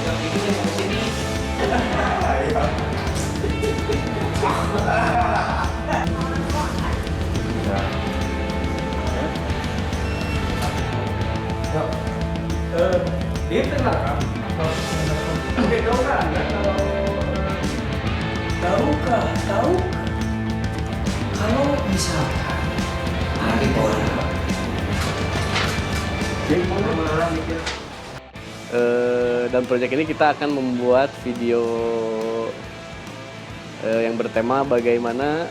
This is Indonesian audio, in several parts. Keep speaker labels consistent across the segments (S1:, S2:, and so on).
S1: pegang videonya mau sini. Dia tenang kan? Tahukah kalau misalkan hari orang
S2: dalam proyek ini kita akan membuat video yang bertema bagaimana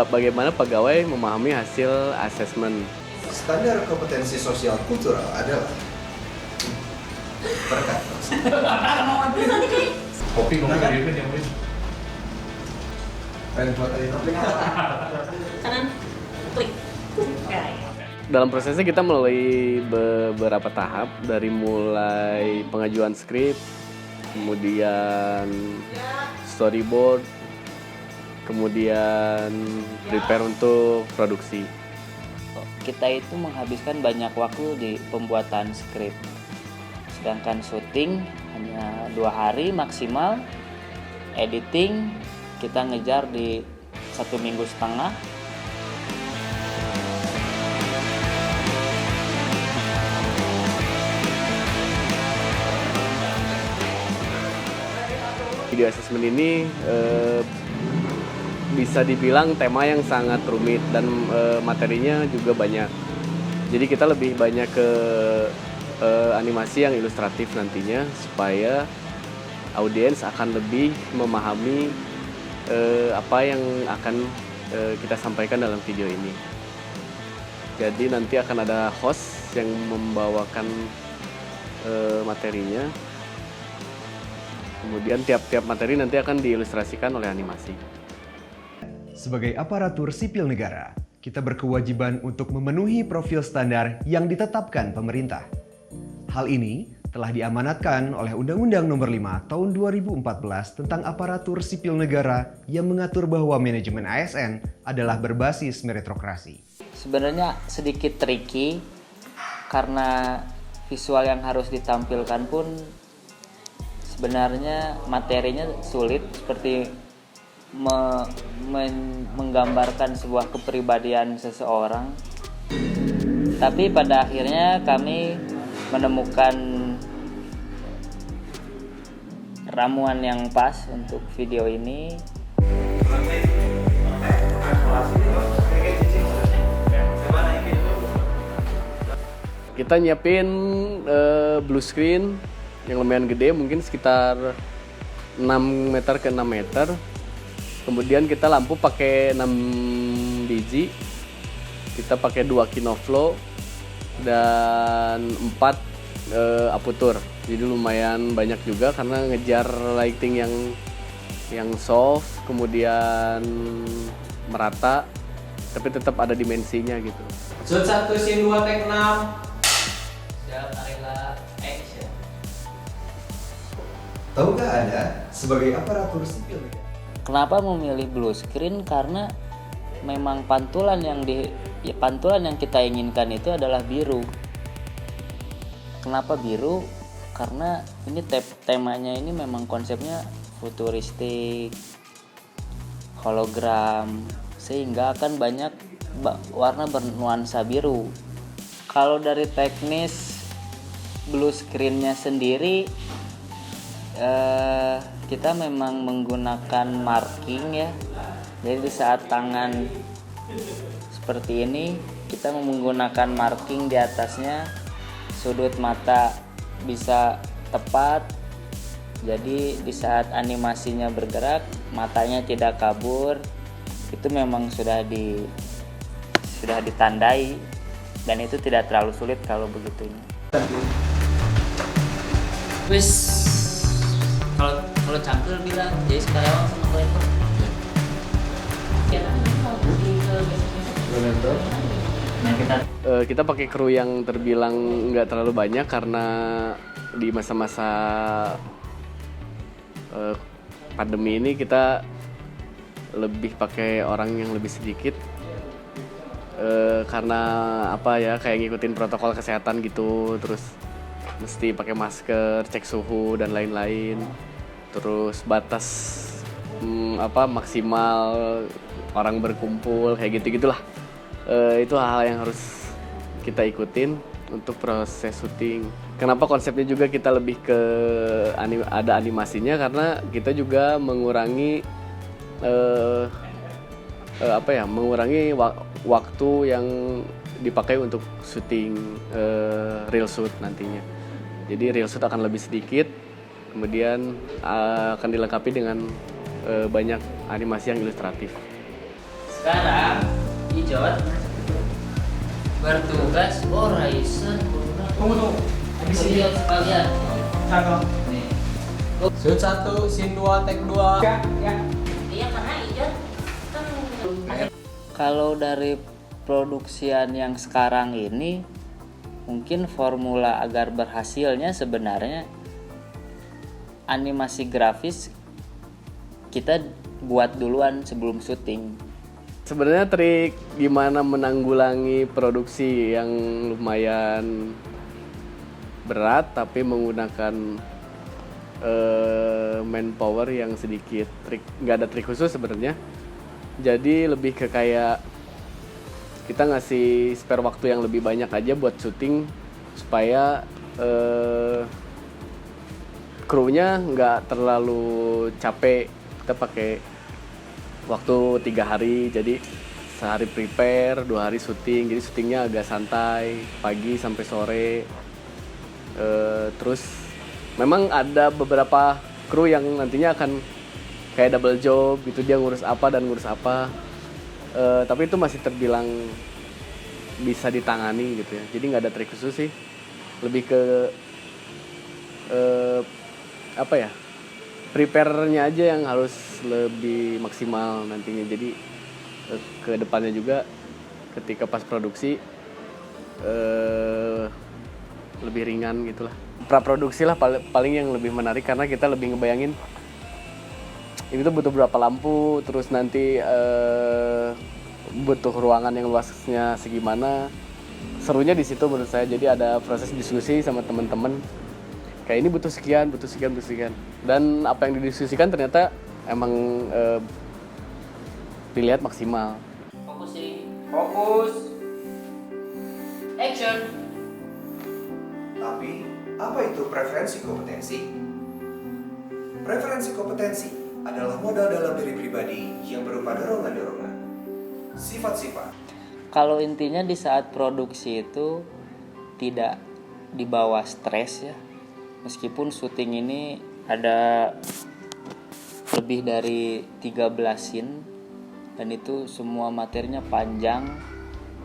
S2: bagaimana pegawai memahami hasil asesmen.
S3: Standar kompetensi sosial kultural adalah berkat.
S4: Kopi dari itu yang pengen buat tadi.
S5: Kanan, klik.
S2: Dalam prosesnya kita melalui beberapa tahap, dari mulai pengajuan skrip, kemudian storyboard, kemudian prepare untuk produksi.
S6: Kita itu menghabiskan banyak waktu di pembuatan skrip, sedangkan syuting hanya 2 hari maksimal, editing kita ngejar di 1,5 minggu.
S2: Video assessment ini bisa dibilang tema yang sangat rumit dan materinya juga banyak. Jadi kita lebih banyak ke animasi yang ilustratif nantinya supaya audiens akan lebih memahami apa yang akan kita sampaikan dalam video ini. Jadi nanti akan ada host yang membawakan materinya. Kemudian tiap-tiap materi nanti akan diilustrasikan oleh animasi.
S7: Sebagai aparatur sipil negara, kita berkewajiban untuk memenuhi profil standar yang ditetapkan pemerintah. Hal ini telah diamanatkan oleh Undang-Undang Nomor 5 Tahun 2014 tentang aparatur sipil negara yang mengatur bahwa manajemen ASN adalah berbasis meritokrasi.
S6: Sebenarnya sedikit tricky karena visual yang harus ditampilkan pun sebenarnya materinya sulit, seperti menggambarkan sebuah kepribadian seseorang. Tapi pada akhirnya kami menemukan ramuan yang pas untuk video ini.
S2: Kita nyiapin blue screen yang lumayan gede, mungkin sekitar 6 meter ke 6 meter. Kemudian kita lampu pakai 6 biji. Kita pakai 2 Kinoflow dan 4 aputur. Jadi lumayan banyak juga karena ngejar lighting yang soft, kemudian merata, tapi tetap ada dimensinya gitu.
S1: Shoot 1, scene 2, take 6. Siap, Arila, action.
S3: Tahukah Anda sebagai aparatur sipil negara?
S6: Kenapa memilih blue screen? Karena memang pantulan yang kita inginkan itu adalah biru. Kenapa biru? Karena ini temanya ini memang konsepnya futuristik, hologram, sehingga akan banyak warna bernuansa biru. Kalau dari teknis blue screen-nya sendiri, kita memang menggunakan marking ya. Jadi di saat tangan seperti ini, kita menggunakan marking di atasnya, sudut mata bisa tepat. Jadi di saat animasinya bergerak, matanya tidak kabur. Itu memang sudah ditandai, dan itu tidak terlalu sulit kalau begitu.
S1: Wis, kalau cangkel bilang jadi sekarang sama kolektor. Nah,
S2: Kita pakai kru yang terbilang nggak terlalu banyak karena di masa-masa pandemi ini kita lebih pakai orang yang lebih sedikit karena apa ya, kayak ngikutin protokol kesehatan gitu. Terus mesti pakai masker, cek suhu dan lain-lain. Terus batas maksimal orang berkumpul kayak gitu-gitulah. Itu hal-hal yang harus kita ikutin untuk proses syuting. Kenapa konsepnya juga kita lebih ke ada animasinya, karena kita juga mengurangi mengurangi waktu yang dipakai untuk syuting real shoot nantinya. Jadi real shoot akan lebih sedikit, kemudian akan dilengkapi dengan banyak animasi yang ilustratif.
S6: Sekarang Ijot bertugas Raisen.
S1: Tunggu.
S6: Lihat sekalian. Nih.
S1: Shoot 1, scene 2, take 2. Ya.
S5: Iya karena Ijot kan
S6: Kalau dari produksian yang sekarang ini, mungkin formula agar berhasilnya sebenarnya animasi grafis kita buat duluan sebelum syuting.
S2: Sebenarnya trik gimana menanggulangi produksi yang lumayan berat tapi menggunakan manpower yang sedikit. Nggak ada trik khusus sebenarnya. Jadi lebih ke kayak kita ngasih spare waktu yang lebih banyak aja buat syuting supaya krunya nggak terlalu capek. Kita pakai waktu 3 hari, jadi sehari prepare, 2 hari syuting. Jadi syutingnya agak santai, pagi sampai sore. Terus memang ada beberapa kru yang nantinya akan kayak double job gitu, dia ngurus apa dan ngurus apa. Tapi itu masih terbilang bisa ditangani gitu ya. Jadi nggak ada trik khusus sih, lebih ke prepare-nya aja yang harus lebih maksimal nantinya. Jadi ke depannya juga ketika pas produksi lebih ringan gitulah. Praproduksi lah paling yang lebih menarik, karena kita lebih ngebayangin ini tuh butuh berapa lampu, terus nanti butuh ruangan yang luasnya segimana. Serunya di situ menurut saya. Jadi ada proses diskusi sama teman-teman. Kayak ini butuh sekian. Dan apa yang didiskusikan ternyata emang dilihat maksimal.
S6: Fokus. Action.
S3: Tapi, apa itu preferensi kompetensi? Preferensi kompetensi adalah modal dalam diri pribadi yang berupa dorongan-dorongan, sifat-sifat.
S6: Kalau intinya di saat produksi itu tidak dibawa stres ya. Meskipun syuting ini ada lebih dari 13 scene dan itu semua materinya panjang.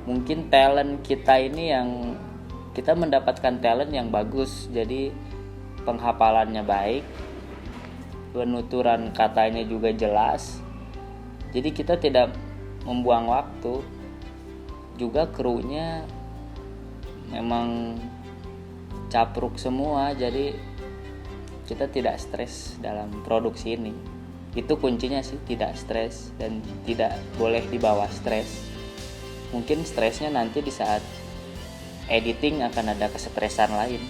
S6: Mungkin talent kita ini yang kita mendapatkan talent yang bagus, jadi penghafalannya baik, penuturan katanya juga jelas. Jadi kita tidak membuang waktu. Juga krunya memang capruk semua, jadi kita tidak stres dalam produksi ini. Itu kuncinya sih, tidak stres dan tidak boleh dibawa stres. Mungkin stresnya nanti di saat editing akan ada kesetresan lain.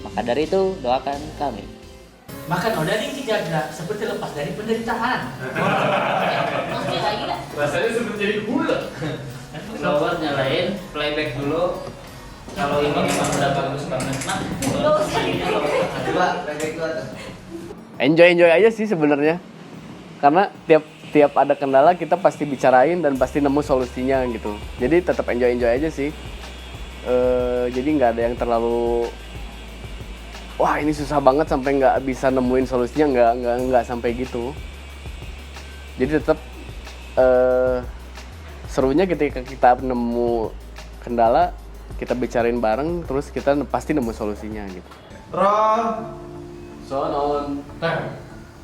S6: Maka dari itu doakan kami.
S4: Makan odading tidak seperti lepas dari penderitaan.
S5: Masih lagi lah.
S1: Rasanya seperti jadi hula.
S6: Blower nyalain, playback dulu. Kalau ini memang udah bagus banget. Nah,
S3: Coba, playback itu atas.
S2: Enjoy aja sih sebenarnya. Karena tiap ada kendala kita pasti bicarain dan pasti nemu solusinya gitu. Jadi tetap enjoy aja sih. Jadi nggak ada yang terlalu wah ini susah banget sampai nggak bisa nemuin solusinya, nggak sampai gitu. Jadi tetap serunya ketika kita nemu kendala, kita bicarain bareng, terus kita pasti nemu solusinya gitu.
S1: Roll.
S2: Sound on.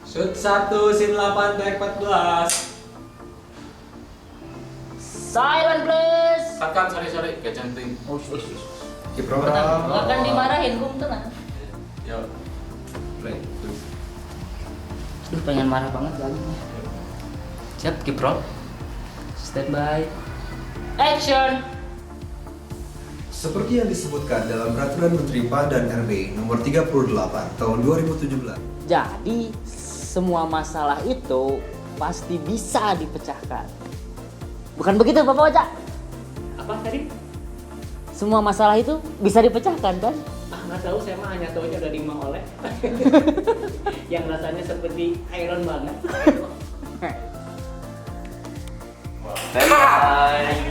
S1: Shoot 1, scene 8, take 14.
S5: Silent please.
S4: Kan sorry, gak cantik.
S5: Tenang, gak akan dimarahin, Bung, tenang.
S4: Yo. Play, please.
S6: Duh, pengen marah banget lagunya.
S4: Siap, Kiprol.
S6: Stand by.
S5: Action.
S3: Seperti yang disebutkan dalam Peraturan Menteri PAN dan RB Nomor 38 Tahun 2017.
S6: Jadi semua masalah itu pasti bisa dipecahkan. Bukan begitu Bapak Wajah?
S4: Apa tadi?
S6: Semua masalah itu bisa dipecahkan kan?
S4: Nggak tahu, saya mah hanya tahu ada 5 oleh yang rasanya seperti iron banget.
S2: Standby.